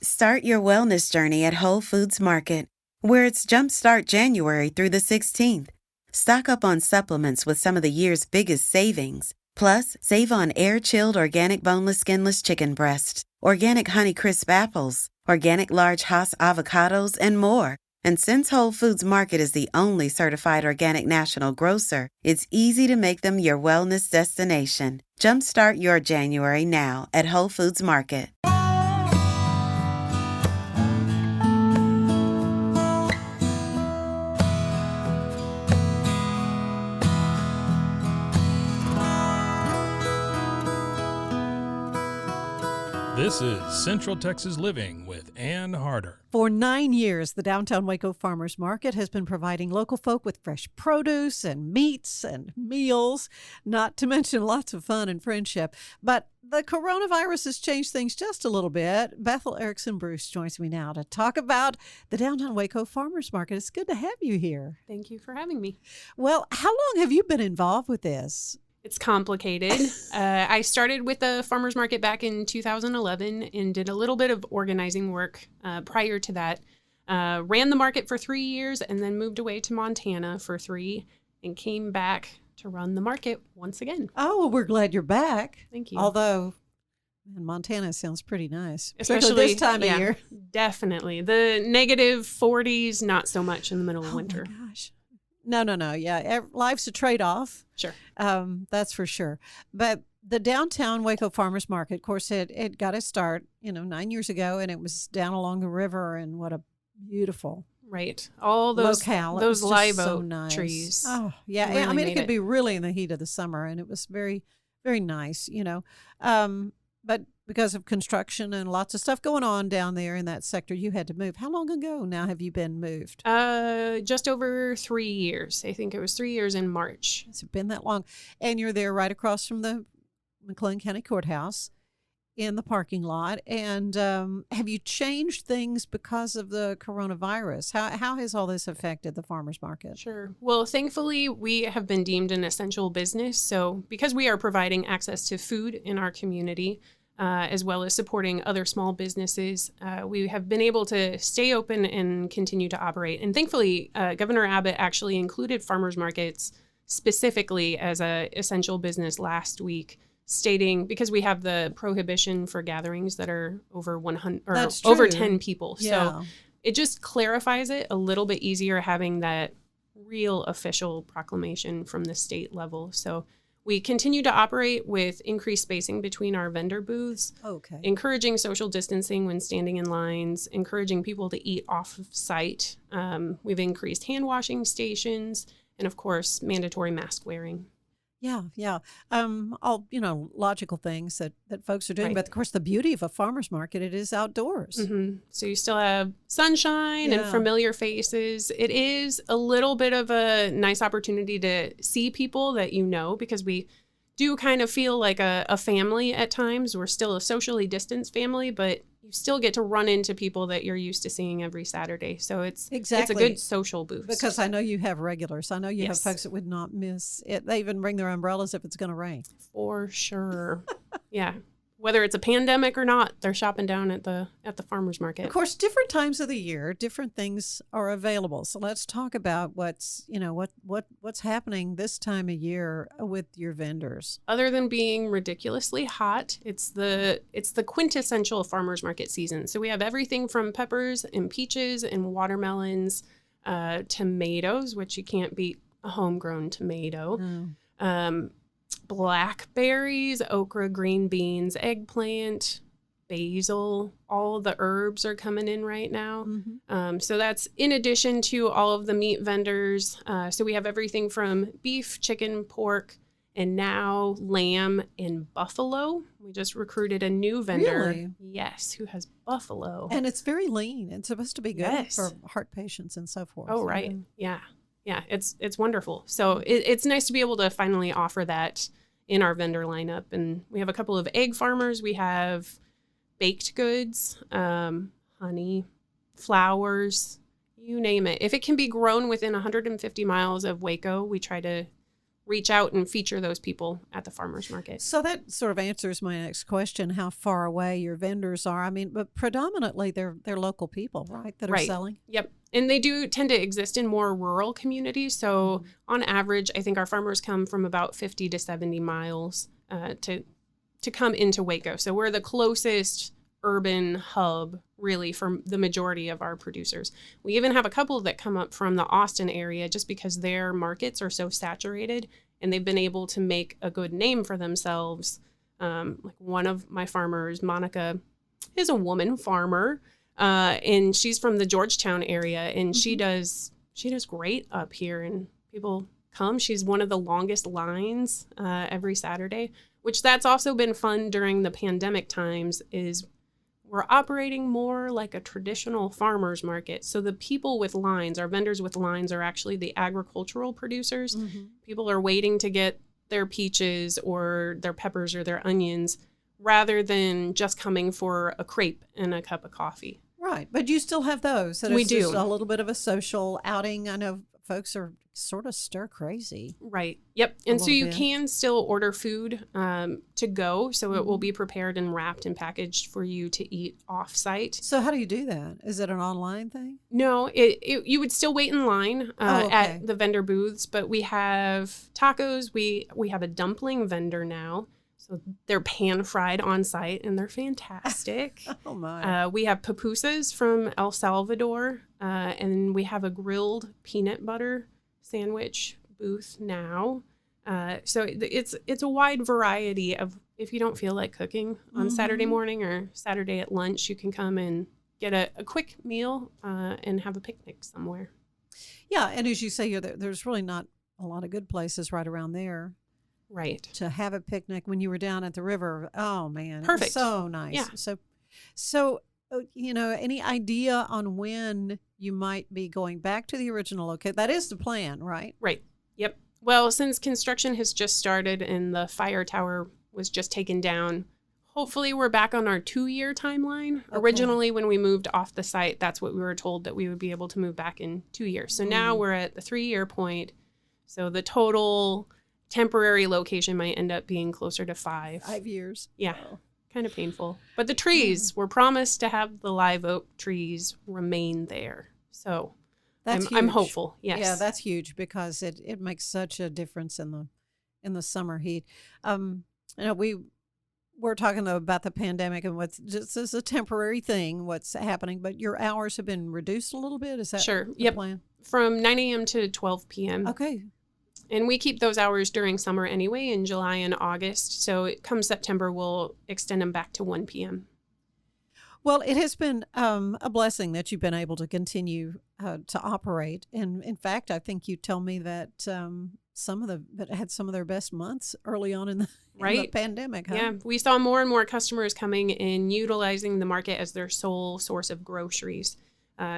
Start your wellness journey at Whole Foods Market, where it's Jumpstart January through the 16th. Stock up on supplements with some of the year's biggest savings. Plus, save on air-chilled organic boneless skinless chicken breasts, organic Honeycrisp apples, organic large Hass avocados, and more. And since Whole Foods Market is the only certified organic national grocer, it's easy to make them your wellness destination. Jumpstart your January now at Whole Foods Market. This is Central Texas Living with Ann Harder. For 9 years, the downtown Waco Farmers Market has been providing local folk with fresh produce and meats and meals, not to mention lots of fun and friendship. But the coronavirus has changed things just a little bit. Bethel Erickson-Bruce joins me now to talk about the downtown Waco Farmers Market. It's good to have you here. Thank you for having me. Well, how long have you been involved with this? It's complicated. I started with the farmers market back in 2011 and did a little bit of organizing work prior to that. Ran the market for 3 years and then moved away to Montana for 3 and came back to run the market once again. Oh, well, we're glad you're back. Thank you. Although, man, Montana sounds pretty nice, especially this time of year. Definitely. The negative 40s, not so much in the middle of winter. Oh, my gosh. No. Yeah, life's a trade-off. Sure. That's for sure. But the downtown Waco Farmers Market, of course, it got its start, 9 years ago, and it was down along the river, and what a beautiful all those locale. Those live oak so nice. trees. Oh, yeah. Really I mean, it could it. be really in the heat of the summer, and it was very, very nice, But because of construction and lots of stuff going on down there in that sector, you had to move. How long ago now have you been moved? Just over 3 years. I think it was 3 years in March. Has it been that long? And you're there right across from the McLean County Courthouse in the parking lot. And have you changed things because of the coronavirus? How has all this affected the farmers market? Sure. Well, thankfully, we have been deemed an essential business. So because we are providing access to food in our community, as well as supporting other small businesses, we have been able to stay open and continue to operate. And thankfully, Governor Abbott actually included farmers markets specifically as an essential business last week, stating because we have the prohibition for gatherings that are over 100 or over 10 people. Yeah. So it just clarifies it a little bit easier having that real official proclamation from the state level. So we continue to operate with increased spacing between our vendor booths, encouraging social distancing when standing in lines, encouraging people to eat off of site. We've increased hand washing stations and, of course, mandatory mask wearing. Yeah. All, logical things that folks are doing. Right. But, of course, the beauty of a farmer's market, it is outdoors. Mm-hmm. So you still have sunshine and familiar faces. It is a little bit of a nice opportunity to see people that because we do kind of feel like a family at times. We're still a socially distanced family, but you still get to run into people that you're used to seeing every Saturday. So it's a good social boost. Because I know you have regulars. I know you have folks that would not miss it. They even bring their umbrellas if it's going to rain. For sure. Yeah. Whether it's a pandemic or not, they're shopping down at the farmers market. Of course, different times of the year, different things are available. So let's talk about what's happening this time of year with your vendors. Other than being ridiculously hot, it's the quintessential farmers market season. So we have everything from peppers and peaches and watermelons, tomatoes, which you can't beat a homegrown tomato. Blackberries, okra, green beans, eggplant, basil, all of the herbs are coming in right now. Mm-hmm. So that's in addition to all of the meat vendors. So we have everything from beef, chicken, pork, and now lamb and buffalo. We just recruited a new vendor. Really? Yes, who has buffalo. And it's very lean. It's supposed to be good for heart patients and so forth. Oh, right. Yeah, it's wonderful. So it's nice to be able to finally offer that in our vendor lineup. And we have a couple of egg farmers. We have baked goods, honey, flowers, you name it. If it can be grown within 150 miles of Waco, we try to reach out and feature those people at the farmers market. So that sort of answers my next question, how far away your vendors are. I mean, but predominantly they're local people, right, that are Right. selling? Yep. And they do tend to exist in more rural communities. So on average, I think our farmers come from about 50 to 70 miles to come into Waco. So we're the closest urban hub, really, for the majority of our producers. We even have a couple that come up from the Austin area just because their markets are so saturated and they've been able to make a good name for themselves. Like one of my farmers, Monica, is a woman farmer, and she's from the Georgetown area, and she does great up here, and people come. She's one of the longest lines every Saturday, which that's also been fun during the pandemic times. Is we're operating more like a traditional farmer's market. So the people with lines, our vendors with lines, are actually the agricultural producers. People are waiting to get their peaches or their peppers or their onions rather than just coming for a crepe and a cup of coffee. Right. But you still have those. So We it's do. just a little bit of a social outing. I know folks are sort of stir crazy. Right. Yep. And so you bit. can still order food to go. So it will be prepared and wrapped and packaged for you to eat off site. So how do you do that? Is it an online thing? No, you would still wait in line Okay. at the vendor booths, but we have tacos. We have a dumpling vendor now. So they're pan fried on site and they're fantastic. Oh my. We have pupusas from El Salvador, and we have a grilled peanut butter sandwich booth now. So it's a wide variety of, if you don't feel like cooking on Saturday morning or Saturday at lunch, you can come and get a quick meal and have a picnic somewhere. Yeah. And as you say, there's really not a lot of good places right around there Right. to have a picnic. When you were down at the river, oh man, it was Perfect. so nice. Yeah. So any idea on when you might be going back to the original location? That is the plan, right? Right. Yep. Well, since construction has just started and the fire tower was just taken down, hopefully we're back on our 2-year timeline. Okay. Originally, when we moved off the site, that's what we were told, that we would be able to move back in 2 years. So now we're at the 3-year point. So the total temporary location might end up being closer to 5. 5 years. Yeah. Wow. Kind of painful. But the trees, we're promised to have the live oak trees remain there. So That's I'm huge. hopeful. Yes. Yeah, that's huge because it makes such a difference in the summer heat. We're talking though about the pandemic and what's just as a temporary thing, what's happening, but your hours have been reduced a little bit. Is that Sure. the Yep. plan? From 9 a.m. to 12 p.m. Okay. And we keep those hours during summer anyway, in July and August. So come September, we'll extend them back to 1 p.m. Well, it has been a blessing that you've been able to continue to operate. And in fact, I think you tell me that that had some of their best months early on in the Right. pandemic. Huh? Yeah, we saw more and more customers coming and utilizing the market as their sole source of groceries.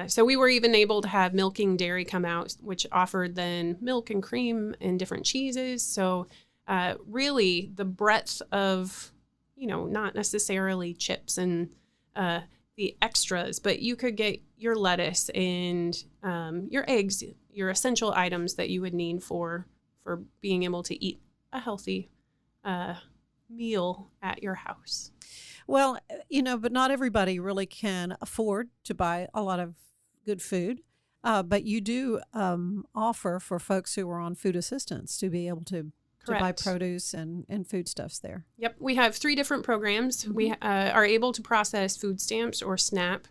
So we were even able to have Milking Dairy come out, which offered then milk and cream and different cheeses. So really the breadth of, not necessarily chips and the extras, but you could get your lettuce and your eggs, your essential items that you would need for being able to eat a healthy meal at your house. Well, but not everybody really can afford to buy a lot of good food. But you do offer for folks who are on food assistance to be able to buy Correct. produce and foodstuffs there. Yep. We have 3 different programs. We are able to process food stamps or SNAP.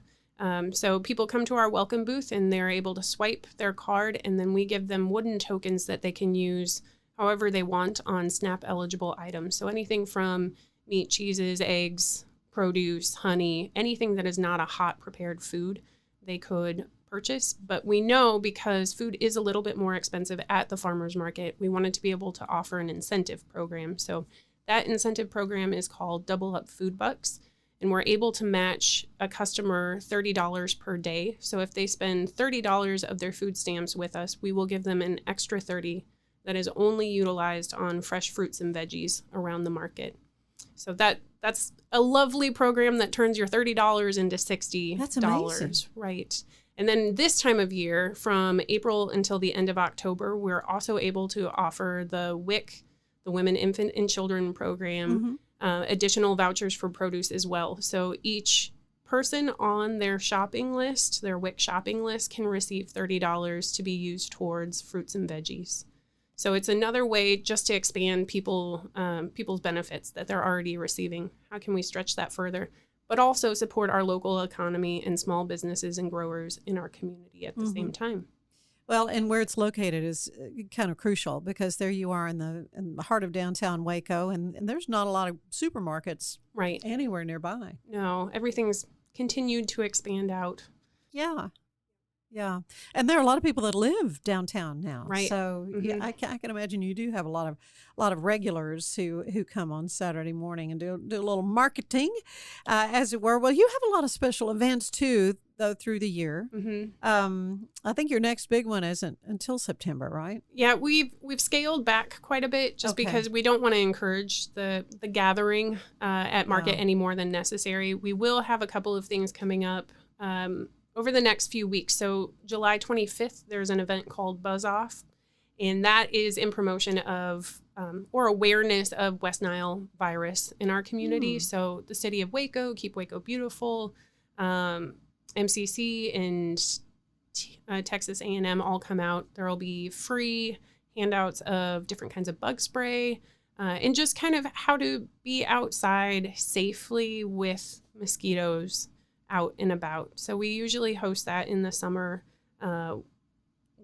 So people come to our welcome booth and they're able to swipe their card, and then we give them wooden tokens that they can use however they want on SNAP eligible items. So anything from meat, cheeses, eggs, produce, honey, anything that is not a hot prepared food, they could purchase. But we know because food is a little bit more expensive at the farmer's market, we wanted to be able to offer an incentive program. So that incentive program is called Double Up Food Bucks, and we're able to match a customer $30 per day. So if they spend $30 of their food stamps with us, we will give them an extra $30 that is only utilized on fresh fruits and veggies around the market. So that's a lovely program that turns your $30 into $60. That's amazing. Right. And then this time of year, from April until the end of October, we're also able to offer the WIC, the Women, Infant, and Children program, additional vouchers for produce as well. So each person on their shopping list, their WIC shopping list, can receive $30 to be used towards fruits and veggies. So it's another way just to expand people's benefits that they're already receiving. How can we stretch that further? But also support our local economy and small businesses and growers in our community at the same time. Well, and where it's located is kind of crucial, because there you are in the heart of downtown Waco, and there's not a lot of supermarkets anywhere nearby. No, everything's continued to expand out. Yeah. Yeah. And there are a lot of people that live downtown now. Right. So yeah, I can imagine you do have a lot of regulars who come on Saturday morning and do a little marketing, as it were. Well, you have a lot of special events too, though, through the year. I think your next big one isn't until September, right? Yeah, we've scaled back quite a bit just because we don't want to encourage the gathering at market any more than necessary. We will have a couple of things coming up over the next few weeks. So July 25th, there's an event called Buzz Off, and that is in promotion of or awareness of West Nile virus in our community. So the city of Waco, Keep Waco Beautiful, MCC, and Texas A&M all come out. There will be free handouts of different kinds of bug spray and just kind of how to be outside safely with mosquitoes out and about. So we usually host that in the summer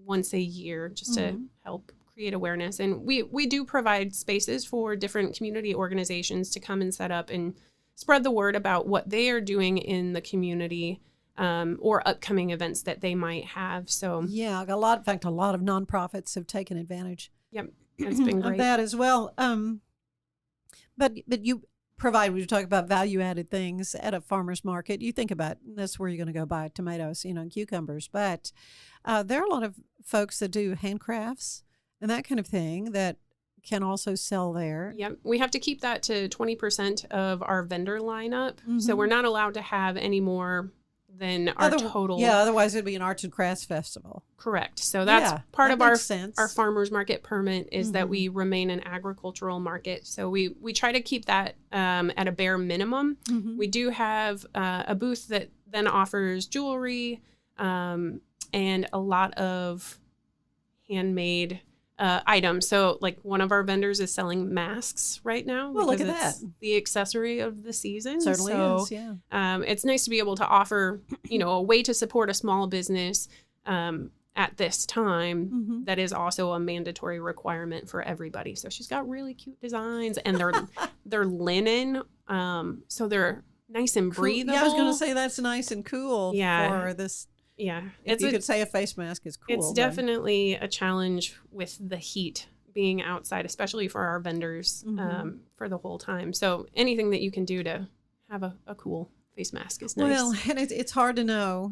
once a year just to help create awareness. And we do provide spaces for different community organizations to come and set up and spread the word about what they are doing in the community or upcoming events that they might have. So yeah, a lot of nonprofits have taken advantage. Yep, that's been great. Of that as well. But you provide, when you talk about value-added things at a farmer's market, you think about that's where you're going to go buy tomatoes, and cucumbers. But there are a lot of folks that do handcrafts and that kind of thing that can also sell there. Yep. We have to keep that to 20% of our vendor lineup. So we're not allowed to have any more than our total. Yeah, otherwise it'd be an arts and crafts festival. Correct. So that's part of our sense. farmers market permit is that we remain an agricultural market. So we try to keep that at a bare minimum. We do have a booth that then offers jewelry and a lot of handmade items. So like one of our vendors is selling masks right now. Well, look at that. The accessory of the season. Certainly is, yeah. It's nice to be able to offer, a way to support a small business at this time that is also a mandatory requirement for everybody. So she's got really cute designs, and they're linen, so they're nice and breathable. Yeah, I was going to say that's nice and cool for this. Yeah. If you could say a face mask is cool. It's definitely a challenge with the heat being outside, especially for our vendors for the whole time. So anything that you can do to have a cool face mask is nice. Well, and it's hard to know,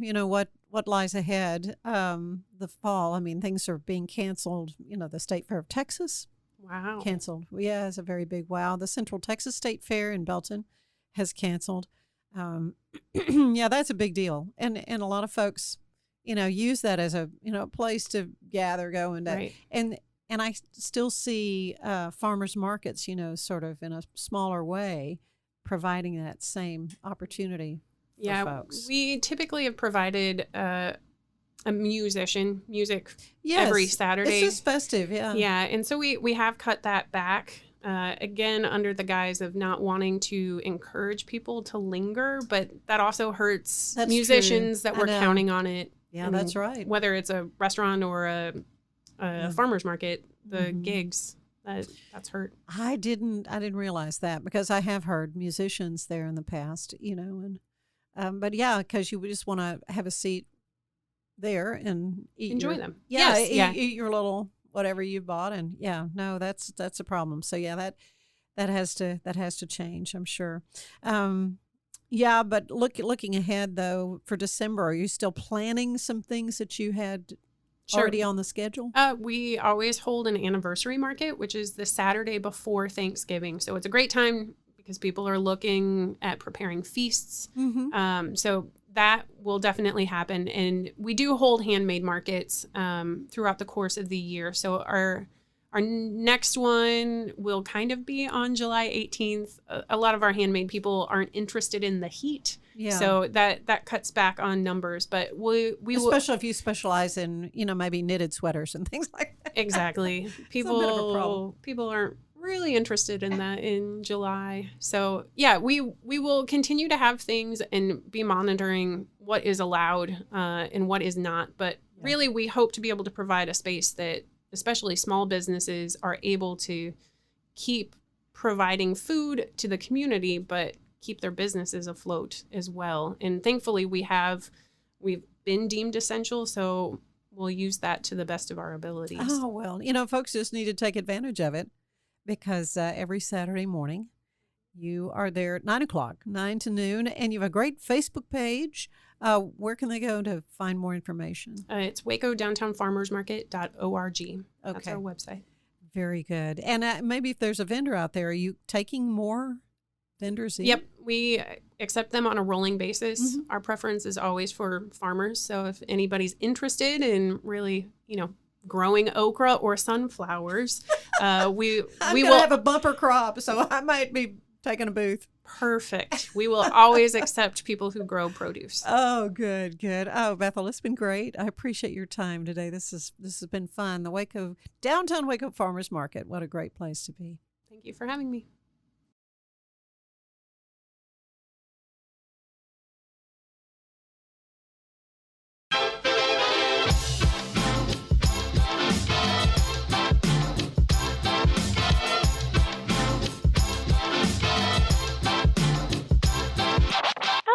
what lies ahead. The fall, I mean, things are being canceled. The State Fair of Texas. Wow. Canceled. Yeah, it's a very big wow. The Central Texas State Fair in Belton has canceled. Yeah, that's a big deal. And a lot of folks, use that as a, place to gather, go and, and I still see farmers markets, sort of in a smaller way, providing that same opportunity for folks. We typically have provided a music every Saturday. This is festive, yeah. Yeah, and so we have cut that back. Again, under the guise of not wanting to encourage people to linger, but that also hurts musicians that were counting on it. Yeah, that's right. Whether it's a restaurant or a farmer's market, the gigs, that's hurt. I didn't realize that, because I have heard musicians there in the past, and but yeah, because you just want to have a seat there and enjoy them. Yeah, eat your little whatever you bought, and that's a problem. So yeah, that has to change, I'm sure. But looking ahead though, for December, are you still planning some things that you had already on the schedule? We always hold an anniversary market, which is the Saturday before Thanksgiving. So it's a great time because people are looking at preparing feasts. So that will definitely happen. And we do hold handmade markets throughout the course of the year. So our next one will kind of be on July 18th. A lot of our handmade people aren't interested in the heat. Yeah. So that cuts back on numbers. But we especially if you specialize in, maybe knitted sweaters and things like that. Exactly. People, a bit of a problem. People aren't really interested in that in July. So yeah, we will continue to have things and be monitoring what is allowed and what is not. But really, we hope to be able to provide a space that especially small businesses are able to keep providing food to the community, but keep their businesses afloat as well. And thankfully we've been deemed essential. So we'll use that to the best of our abilities. Oh, well, folks just need to take advantage of it because every Saturday morning you are there at 9 o'clock, 9 to noon, and you have a great Facebook page. Where can they go to find more information? It's wacodowntownfarmersmarket.org. Okay. That's our website. Very good. And maybe if there's a vendor out there, are you taking more vendors in? Yep. We accept them on a rolling basis. Mm-hmm. Our preference is always for farmers. So if anybody's interested in really, growing okra or sunflowers, we will have a bumper crop, so I might be taking a booth. Perfect. We will always accept people who grow produce. Oh, good. Oh, Bethel, it's been great. I appreciate your time today. This has been fun. The downtown Waco Farmers Market. What a great place to be. Thank you for having me.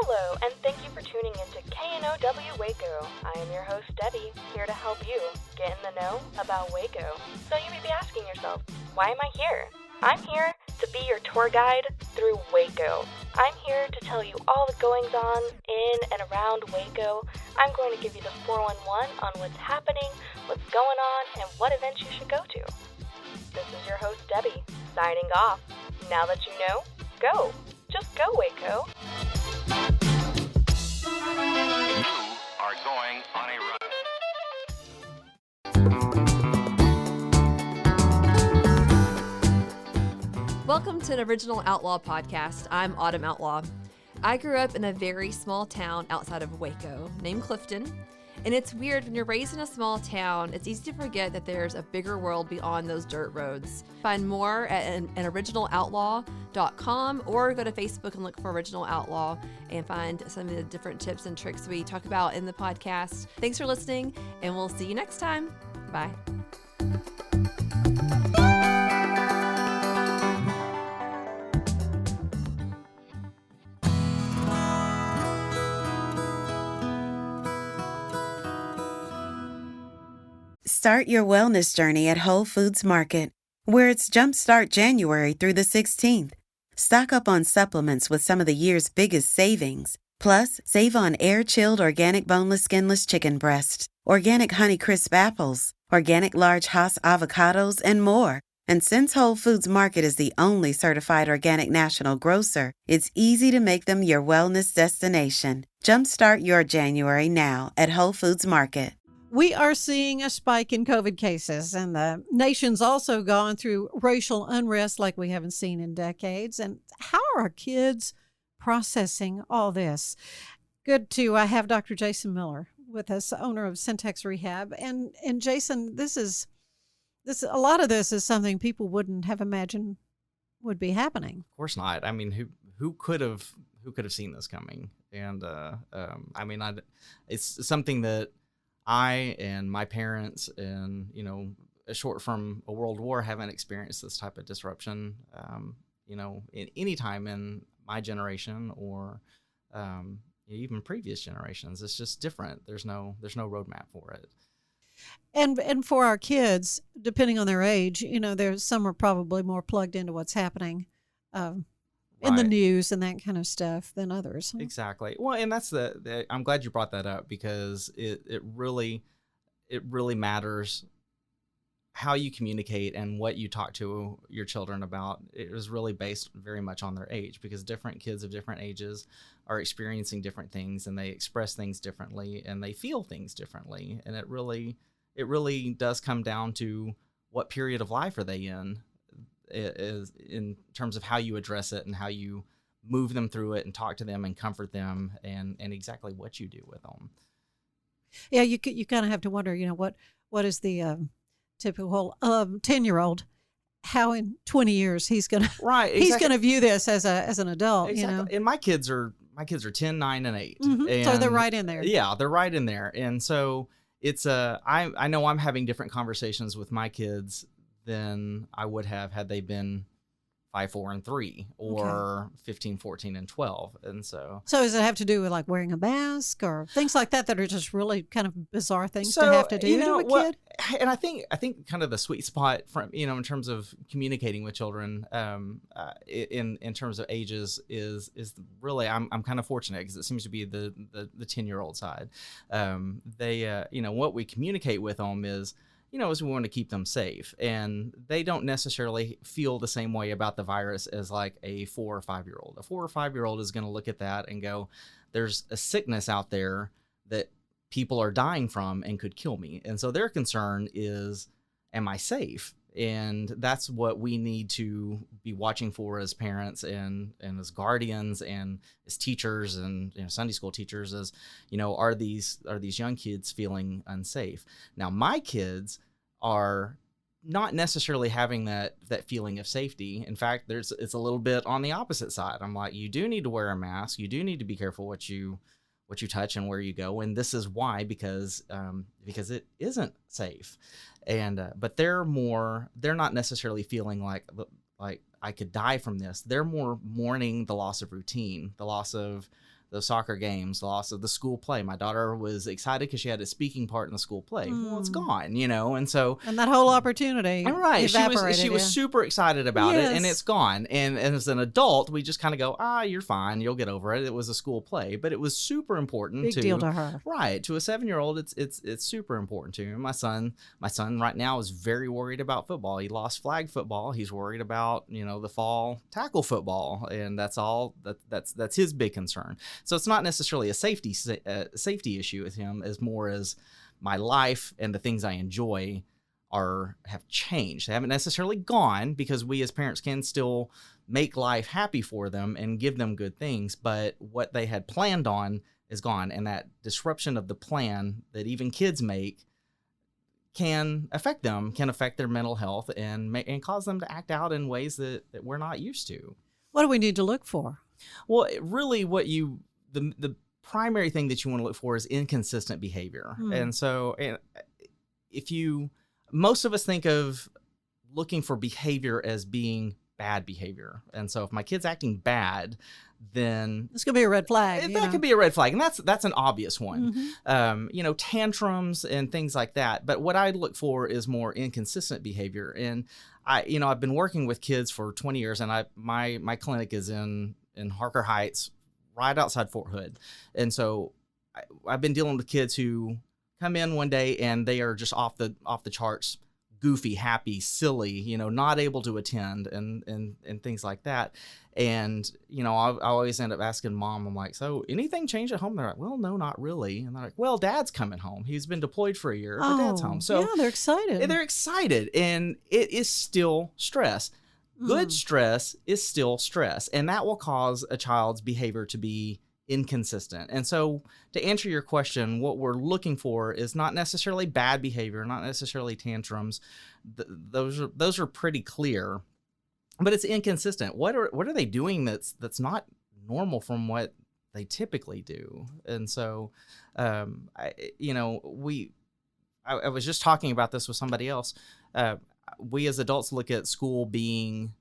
Hello, and thank you for tuning into KNOW Waco. I am your host, Debbie, here to help you get in the know about Waco. So you may be asking yourself, why am I here? I'm here to be your tour guide through Waco. I'm here to tell you all the goings-on in and around Waco. I'm going to give you the 411 on what's happening, what's going on, and what events you should go to. This is your host, Debbie, signing off. Now that you know, go. Just go, Waco. You are going on a run. Welcome to an Original Outlaw podcast. I'm Autumn Outlaw. I grew up in a very small town outside of Waco named Clifton. And it's weird, when you're raised in a small town, it's easy to forget that there's a bigger world beyond those dirt roads. Find more at an originaloutlaw.com or go to Facebook and look for Original Outlaw and find some of the different tips and tricks we talk about in the podcast. Thanks for listening, and we'll see you next time. Bye. Start your wellness journey at Whole Foods Market, where it's Jumpstart January through the 16th. Stock up on supplements with some of the year's biggest savings. Plus, save on air-chilled organic boneless skinless chicken breasts, organic Honeycrisp apples, organic large Hass avocados, and more. And since Whole Foods Market is the only certified organic national grocer, it's easy to make them your wellness destination. Jumpstart your January now at Whole Foods Market. We are seeing a spike in COVID cases, and the nation's also gone through racial unrest like we haven't seen in decades. And how are our kids processing all this? Good to have Dr. Jason Miller with us, owner of Centex Rehab. And Jason, a lot of this is something people wouldn't have imagined would be happening. Of course not. I mean, who could have seen this coming? And it's something that I and my parents and, short from a world war, haven't experienced this type of disruption, in any time in my generation or even previous generations. It's just different. There's no roadmap for it. And for our kids, depending on their age, there's some are probably more plugged into what's happening in the news and that kind of stuff than others. Exactly. Well, and that's I'm glad you brought that up, because it really matters how you communicate and what you talk to your children about, it was really based very much on their age, because different kids of different ages are experiencing different things, and they express things differently, and they feel things differently. And it really does come down to what period of life are they in, is in terms of how you address it and how you move them through it and talk to them and comfort them, and exactly what you do with them. Yeah, you kind of have to wonder, what is the typical 10-year-old, how in 20 years he's gonna he's gonna view this as an adult. Exactly. And my kids are 10, 9, and 8. Mm-hmm. And so they're right in there. Yeah, they're right in there. And so it's I know I'm having different conversations with my kids than I would have had they been 5, 4, and 3, or 15, 14, and 12. And so does it have to do with like wearing a mask or things like that are just really kind of bizarre things to have to do to a kid? And I think kind of the sweet spot from, in terms of communicating with children, in terms of ages is really, I'm kind of fortunate, because it seems to be the 10-year-old side. They what we communicate with them is, is we want to keep them safe, and they don't necessarily feel the same way about the virus as like a 4 or 5-year-old. A 4 or 5-year-old is going to look at that and go, there's a sickness out there that people are dying from and could kill me. And so their concern is, am I safe? And that's what we need to be watching for as parents and as guardians and as teachers and Sunday school teachers, as are these young kids feeling unsafe? Now, my kids are not necessarily having that feeling of safety. In fact, it's a little bit on the opposite side. I'm like, you do need to wear a mask. You do need to be careful what you touch and where you go. And this is why, because it isn't safe. And but they're not necessarily feeling like I could die from this. They're more mourning the loss of routine, the loss of the soccer games, the loss of the school play. My daughter was excited because she had a speaking part in the school play. Well, it's gone, and so that whole opportunity, right? She was super excited about it, and it's gone. And as an adult, we just kind of go, you're fine, you'll get over it. It was a school play, but it was super important. Big deal to her, right? To a 7-year-old, it's super important to him. My son right now is very worried about football. He lost flag football. He's worried about the fall tackle football, and that's all. That's his big concern. So it's not necessarily a safety issue with him, as more as my life and the things I enjoy have changed. They haven't necessarily gone, because we as parents can still make life happy for them and give them good things, but what they had planned on is gone. And that disruption of the plan that even kids make can affect them, can affect their mental health, and cause them to act out in ways that we're not used to. What do we need to look for? Well, really the primary thing that you want to look for is inconsistent behavior. And so most of us think of looking for behavior as being bad behavior. And so if my kid's acting bad, then this could be a red flag. That could be a red flag. And that's an obvious one. Tantrums and things like that. But what I look for is more inconsistent behavior. And I've been working with kids for 20 years, and my clinic is in Harker Heights, right outside Fort Hood. And so I've been dealing with kids who come in one day and they are just off the charts, goofy, happy, silly, not able to attend and things like that. And, I always end up asking mom, I'm like, so anything changed at home? They're like, well, no, not really. And they're like, well, dad's coming home. He's been deployed for a year, but dad's home. So yeah, they're excited. They're excited. And it is still stress. Good stress is still stress, and that will cause a child's behavior to be inconsistent. And so to answer your question, what we're looking for is not necessarily bad behavior, not necessarily tantrums. Those are pretty clear, but it's inconsistent. What are they doing that's not normal from what they typically do? And so, I was just talking about this with somebody else. We as adults look at school's been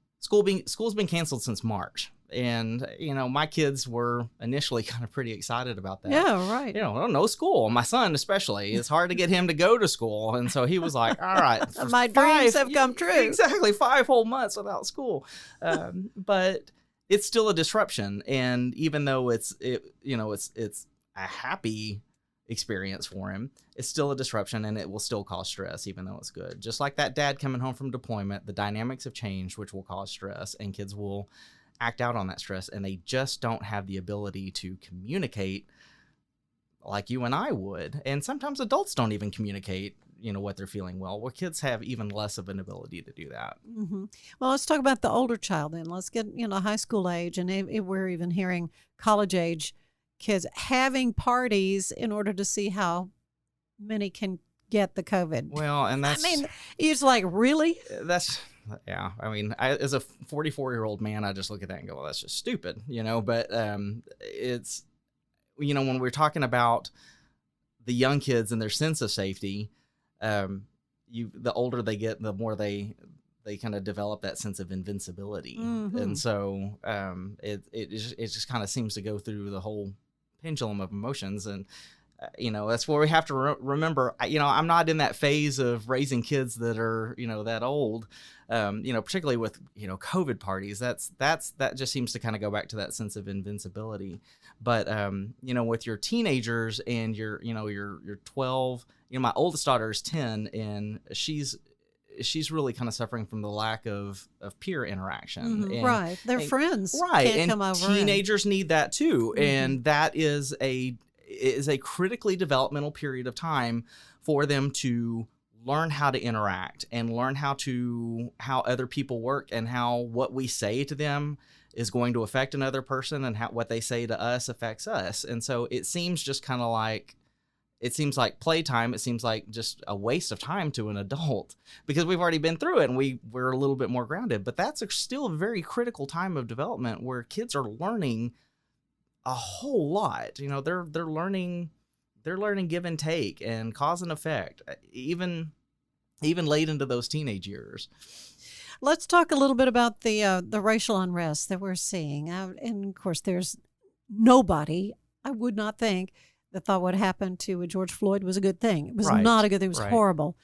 canceled since March. And, my kids were initially kind of pretty excited about that. Yeah, right. No school. My son especially. It's hard to get him to go to school. And so he was like, all right. My dreams have come true. Exactly. 5 whole months without school. But it's still a disruption. And even though it's a happy experience for him. It's still a disruption, and it will still cause stress, even though it's good. Just like that dad coming home from deployment, the dynamics have changed, which will cause stress, and kids will act out on that stress, and they just don't have the ability to communicate like you and I would. And sometimes adults don't even communicate, what they're feeling well, where kids have even less of an ability to do that. Mm-hmm. Well, let's talk about the older child then. Let's get, high school age, and we're even hearing college age kids having parties in order to see how many can get the COVID. Well, and that's... it's like, really? Yeah. As a 44-year-old man, I just look at that and go, well, that's just stupid, but it's, when we're talking about the young kids and their sense of safety, the older they get, the more they kind of develop that sense of invincibility. Mm-hmm. And so it just kind of seems to go through the whole pendulum of emotions. And that's where we have to remember, I'm not in that phase of raising kids that are, that old, particularly with, COVID parties. That just seems to kind of go back to that sense of invincibility. But, with your teenagers and your 12, my oldest daughter is 10, and she's really kind of suffering from the lack of peer interaction. Mm-hmm. Right. Their friends right. can't come over. Teenagers need that too. Mm-hmm. And that is a critically developmental period of time for them to learn how to interact and learn how other people work, and how what we say to them is going to affect another person, and how what they say to us affects us. And so it seems just kind of like, playtime. It seems like just a waste of time to an adult, because we've already been through it and we're a little bit more grounded. But that's still a very critical time of development where kids are learning a whole lot. They're learning give and take and cause and effect, even late into those teenage years. Let's talk a little bit about the racial unrest that we're seeing. And of course, there's nobody, I would not think, that thought what happened to George Floyd was a good thing. It was not a good thing. It was horrible.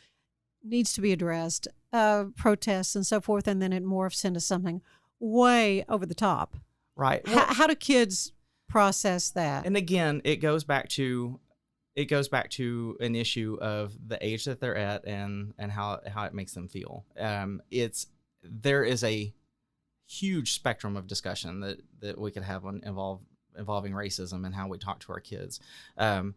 Needs to be addressed. Protests and so forth, and then it morphs into something way over the top. Right. How do kids process that? And again, it goes back to an issue of the age that they're at and how it makes them feel. There is a huge spectrum of discussion that we could have involving racism and how we talk to our kids. I'm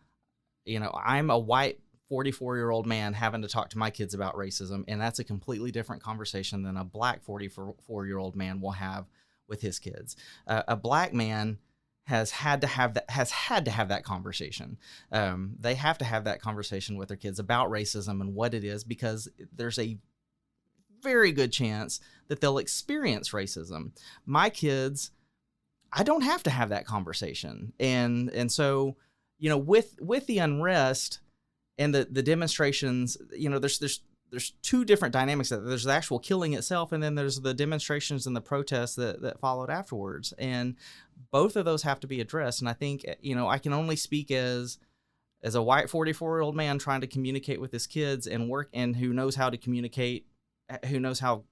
a white 44-year-old man having to talk to my kids about racism, and that's a completely different conversation than a black 44-year-old man will have with his kids. A black man has had to have that conversation. They have to have that conversation with their kids about racism and what it is, because there's a very good chance that they'll experience racism. My kids, I don't have to have that conversation. And so, with the unrest and the demonstrations, there's two different dynamics. There's the actual killing itself, and then there's the demonstrations and the protests that followed afterwards. And both of those have to be addressed. And I think, I can only speak as a white 44-year-old man trying to communicate with his kids and work, and who knows how to communicate, who knows how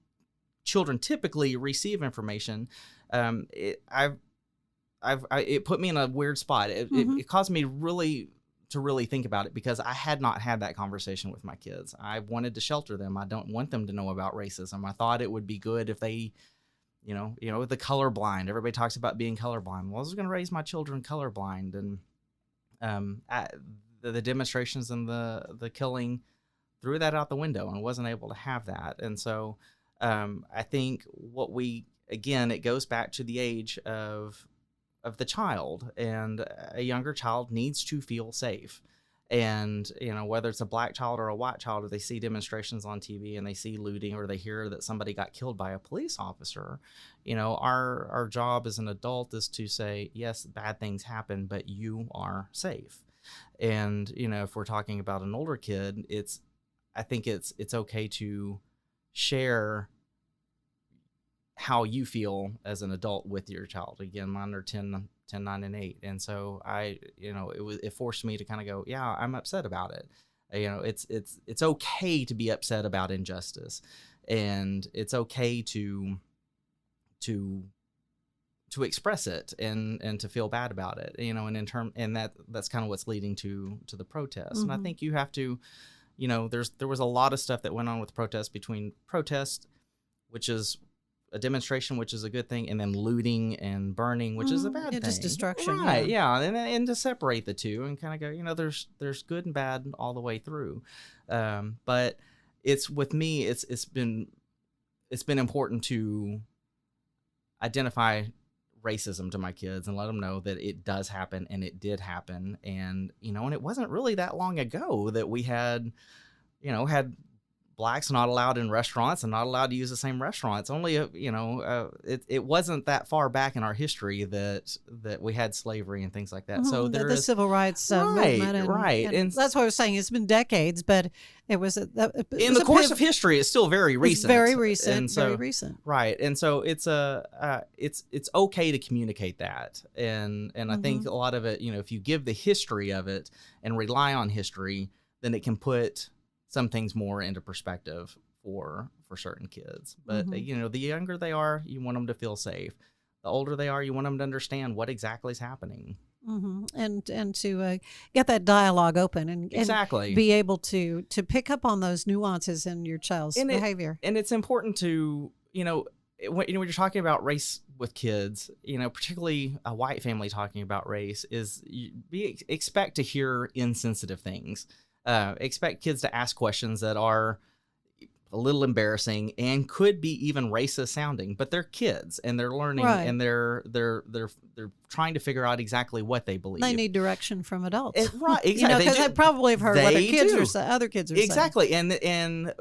children typically receive information. It put me in a weird spot. It caused me to really think about it, because I had not had that conversation with my kids. I wanted to shelter them. I don't want them to know about racism. I thought it would be good if they, the colorblind. Everybody talks about being colorblind. Well, I was going to raise my children colorblind, and the demonstrations and the killing threw that out the window and wasn't able to have that. And so I think it goes back to the age of the child, and a younger child needs to feel safe. And, whether it's a black child or a white child, or they see demonstrations on TV and they see looting, or they hear that somebody got killed by a police officer, our job as an adult is to say, yes, bad things happen, but you are safe. And, if we're talking about an older kid, I think it's okay to share how you feel as an adult with your child. Again, mine are 10, 9, and 8. And so it forced me to kind of go, yeah, I'm upset about it. It's okay to be upset about injustice, and it's okay to to express it and to feel bad about it, you know, and that's kind of what's leading to the protests. And I think you have to, you know, there was a lot of stuff that went on with protests, between protest, which is a demonstration, which is a good thing, and then looting and burning, which is a bad thing. Just destruction. Right. Yeah. And to separate the two and kind of go, you know, there's good and bad all the way through. But it's, with me, it's been important to identify racism to my kids and let them know that it does happen, and it did happen. And, you know, and it wasn't really that long ago that we had blacks not allowed in restaurants and not allowed to use the same restaurants. Only, it wasn't that far back in our history that we had slavery and things like that. So the civil rights movement. And that's what I was saying. It's been decades, but it was in the course of history. It's still very recent. It's very recent. And so, very recent. Right. And so it's okay to communicate that. And I think a lot of it, you know, if you give the history of it and rely on history, then it can put some things more into perspective for certain kids. But you know, the younger they are, you want them to feel safe. The older they are, you want them to understand what exactly is happening. And to get that dialogue open and be able to pick up on those nuances in your child's behavior. And it's important to, you know, when you're talking about race with kids, you know, particularly a white family talking about race, is expect to hear insensitive things. Expect kids to ask questions that are a little embarrassing and could be even racist sounding, but they're kids and they're learning and they're trying to figure out exactly what they believe. They need direction from adults, right? Exactly, you know, because they probably have heard what other kids are saying. Exactly, and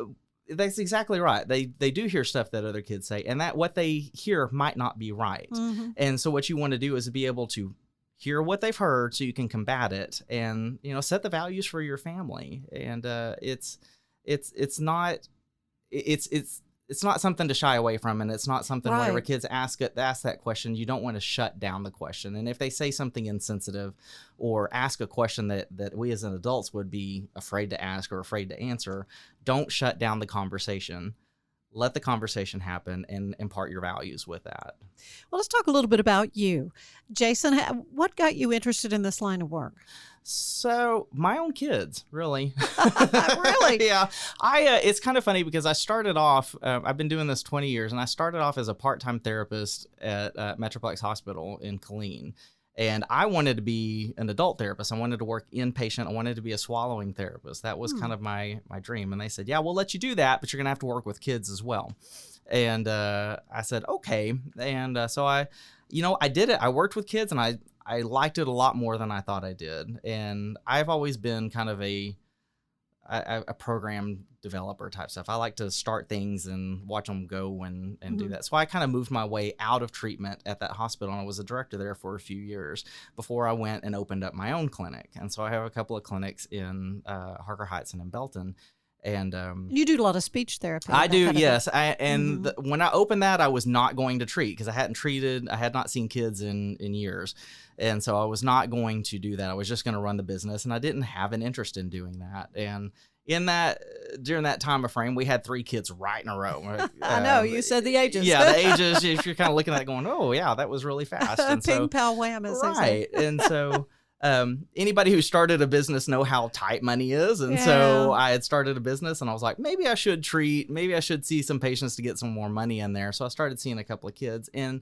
that's exactly right. They do hear stuff that other kids say, and that what they hear might not be right. And so what you want to do is be able to hear what they've heard so you can combat it and, you know, set the values for your family. And it's not something to shy away from, and it's not something whenever kids ask that question, you don't want to shut down the question. And if they say something insensitive or ask a question that we as adults would be afraid to ask or afraid to answer, don't shut down the conversation. Let the conversation happen and impart your values with that. Well, let's talk a little bit about you. Jason, what got you interested in this line of work? So my own kids, really. Really? Yeah. It's kind of funny because I started off, I've been doing this 20 years, and I started off as a part-time therapist at Metroplex Hospital in Killeen. And I wanted to be an adult therapist. I wanted to work inpatient. I wanted to be a swallowing therapist. That was kind of my dream. And they said, yeah, we'll let you do that, but you're going to have to work with kids as well. And I said, okay. And so I did it. I worked with kids, and I liked it a lot more than I thought I did. And I've always been kind of a program developer type stuff. I like to start things and watch them go and do that. So I kind of moved my way out of treatment at that hospital, and I was a director there for a few years before I went and opened up my own clinic. And so I have a couple of clinics in Harker Heights and in Belton. And you do a lot of speech therapy. I do, yes. When I opened that, I was not going to treat because I had not seen kids in years. And so I was not going to do that. I was just going to run the business, and I didn't have an interest in doing that. And during that time frame, we had 3 kids right in a row. I know, you said the ages. Yeah, the ages, if you're kind of looking at it going, oh yeah, that was really fast. And Ping, pow, wham, as they say. And so anybody who started a business know how tight money is. And so I had started a business, and I was like, maybe I should see some patients to get some more money in there. So I started seeing a couple of kids, and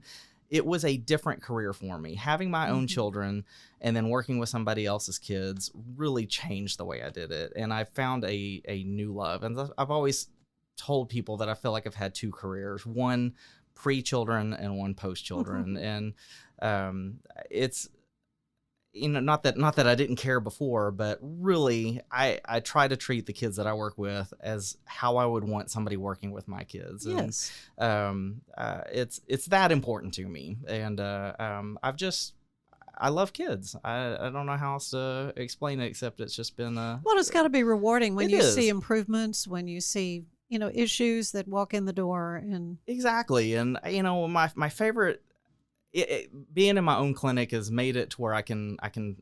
it was a different career for me. Having my own children and then working with somebody else's kids really changed the way I did it. And I found a new love. And I've always told people that I feel like I've had 2 careers, one pre-children and one post-children. And it's, you know, not that I didn't care before, but really I try to treat the kids that I work with as how I would want somebody working with my kids. Yes. And it's that important to me. And I love kids. I don't know how else to explain it, except it's just been well, it's got to be rewarding when you see improvements, when you see, you know, issues that walk in the door. And exactly. And, you know, my favorite, being in my own clinic has made it to where I can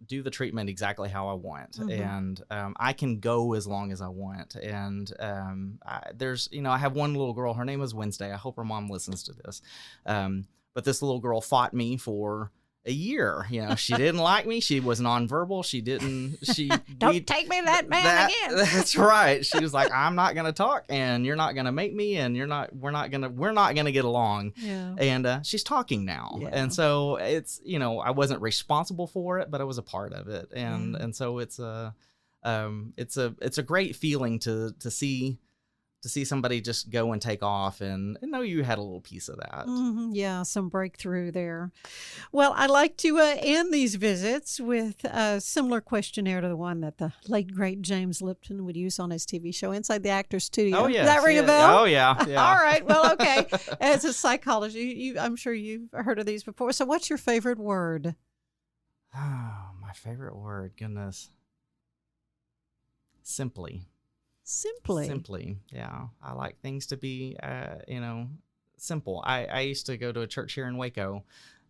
do the treatment exactly how I want. And I can go as long as I want. And I have one little girl, her name is Wednesday. I hope her mom listens to this. but this little girl fought me for a year. You know, she didn't like me. She was nonverbal. She didn't. Don't take me to that man again. That's right. She was like, I'm not gonna talk, and you're not gonna make me, and we're not gonna get along. Yeah. And she's talking now, Yeah. and so it's, you know, I wasn't responsible for it, but I was a part of it, and Yeah. and so it's a great feeling to see somebody just go and take off and know you had a little piece of that. Yeah, some breakthrough there. Well, I like to end these visits with a similar questionnaire to the one that the late, great James Lipton would use on his TV show Inside the Actor's Studio. Oh, yeah. Does that ring a bell? Oh, yeah. Yeah. All right. Well, okay. As a psychologist, I'm sure you've heard of these before. So what's your favorite word? Oh, my favorite word. Goodness. Simply. Simply, yeah. I like things to be, simple. I used to go to a church here in Waco,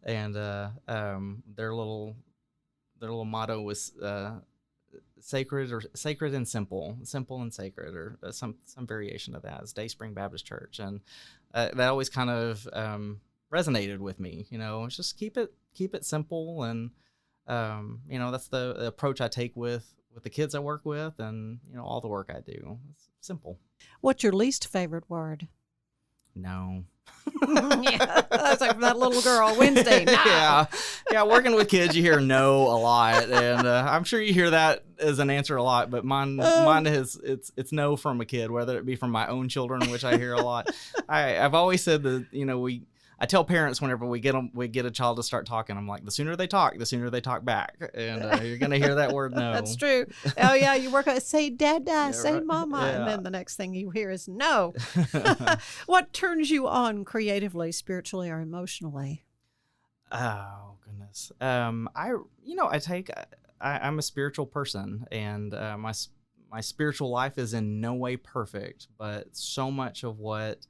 and their little motto was sacred and simple and sacred, or some variation of that. It's Day Spring Baptist Church, and that always kind of resonated with me. You know, just keep it simple, and that's the approach I take with the kids I work with, and all the work I do. It's simple. What's your least favorite word? No. Yeah, that's like that little girl Wednesday. No. Yeah. Working with kids, you hear no a lot, and I'm sure you hear that as an answer a lot. But mine is it's no from a kid, whether it be from my own children, which I hear a lot. I've always said that I tell parents whenever we get a child to start talking, I'm like, the sooner they talk back, and you're gonna hear that word no. That's true. Oh yeah, you work on say dada, Yeah, say right. mama, Yeah. and then the next thing you hear is no. What turns you on creatively, spiritually, or emotionally? Oh goodness. I'm a spiritual person, and my spiritual life is in no way perfect, but so much of what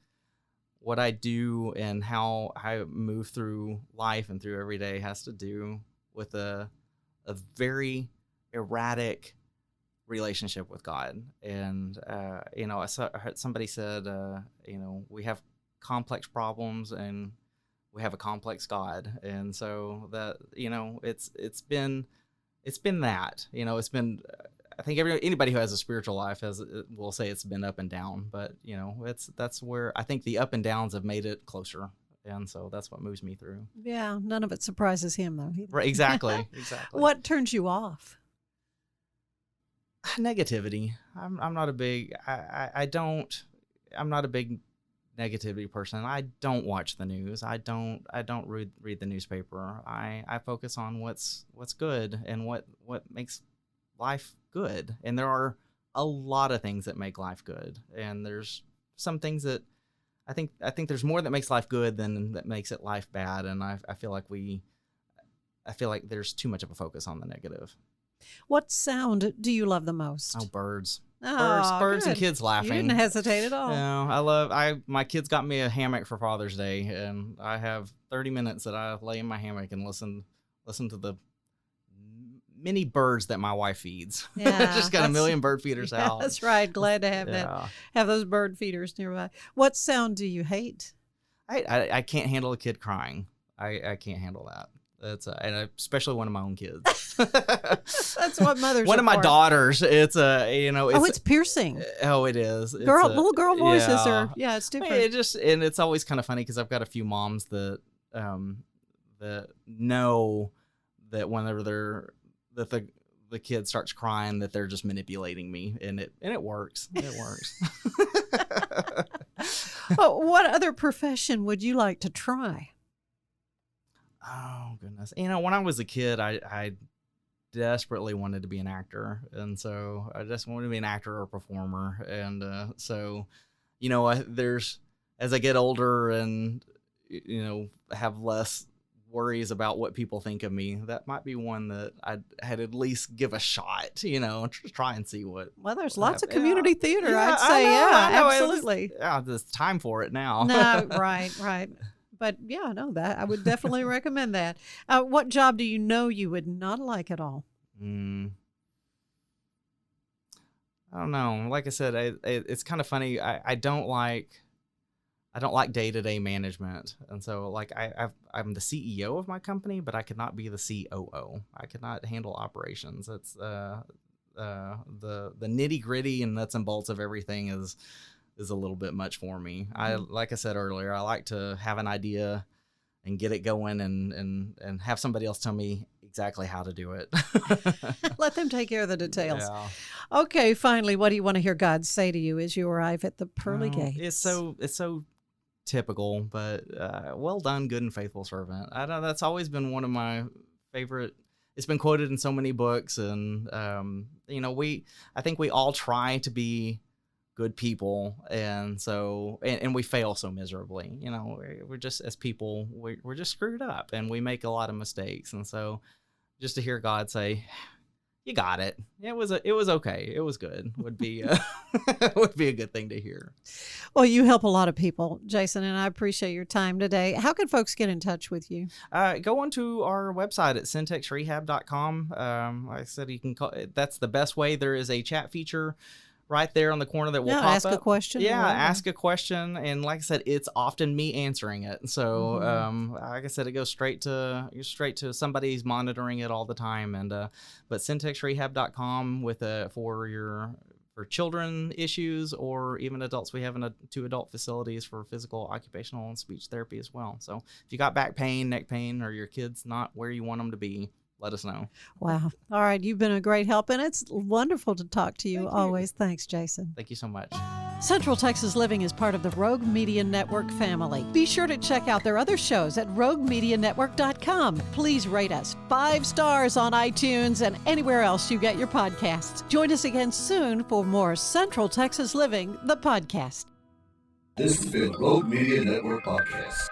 I do and how I move through life and through every day has to do with a very erratic relationship with God. And, I heard somebody said, we have complex problems and we have a complex God. And so that, it's been that, it's been, I think anybody who has a spiritual life will say it's been up and down, but that's where I think the up and downs have made it closer, and so that's what moves me through. Yeah, none of it surprises him though. Either. Right? Exactly. What turns you off? Negativity. I'm not a big. I'm not a big negativity person. I don't watch the news. I don't read the newspaper. I focus on what's good and what makes life good. And there are a lot of things that make life good, and there's some things that I think there's more that makes life good than that makes it life bad. And I feel like there's too much of a focus on the negative. What sound do you love the most? Oh, birds. Oh, Birds and good. kids laughing. You didn't hesitate at all. No, my kids got me a hammock for Father's Day, and I have 30 minutes that I lay in my hammock and listen to the many birds that my wife feeds. Yeah, just got a million bird feeders out. That's right. Glad to have that. Have those bird feeders nearby. What sound do you hate? I can't handle a kid crying. I can't handle that. And especially one of my own kids. That's what mothers. One are of my for. daughters. It's piercing. Oh, it is. Little girl voices are. Yeah, it's different. And it's always kind of funny because I've got a few moms that know that whenever the kid starts crying, that they're just manipulating me, and it works. It works. What other profession would you like to try? Oh goodness! When I was a kid, I desperately wanted to be an actor, and so I just wanted to be an actor or a performer. And so, there's as I get older and have less worries about what people think of me, that might be one that I'd at least give a shot. Try and see what. Well, there's lots of community theater. Yeah, I'd say, I know. Absolutely. There's time for it now. No, right. But yeah, no, that I would definitely recommend that. What job do you know you would not like at all? I don't know. Like I said, it's kind of funny. I don't like I don't like day-to-day management. And so like I'm the CEO of my company, but I could not be the COO. I could not handle operations. It's the nitty-gritty and nuts and bolts of everything is a little bit much for me. Like I said earlier, I like to have an idea and get it going and have somebody else tell me exactly how to do it. Let them take care of the details. Yeah. Okay, finally, what do you want to hear God say to you as you arrive at the pearly gates? It's so typical, but well done, good and faithful servant. I know that's always been one of my favorite. It's been quoted in so many books, and I think we all try to be good people, and so and we fail so miserably. We're just, as people, we're just screwed up, and we make a lot of mistakes. And so just to hear God say, "You got it. It was okay. It was good," would be would be a good thing to hear. Well, you help a lot of people, Jason, and I appreciate your time today. How can folks get in touch with you? Go onto our website at centexrehab.com. Like I said, you can call. That's the best way. There is a chat feature right there on the corner that will pop ask up. a question. Yeah, ask a question, and like I said, it's often me answering it. So, like I said, it goes straight to somebody's monitoring it all the time. And but centexrehab.com for children issues or even adults. We have 2 adult facilities for physical, occupational, and speech therapy as well. So if you got back pain, neck pain, or your kid's not where you want them to be, let us know. Wow. All right. You've been a great help, and it's wonderful to talk to you always. Thanks, Jason. Thank you so much. Central Texas Living is part of the Rogue Media Network family. Be sure to check out their other shows at roguemedianetwork.com. Please rate us 5 stars on iTunes and anywhere else you get your podcasts. Join us again soon for more Central Texas Living, the podcast. This has been Rogue Media Network Podcast.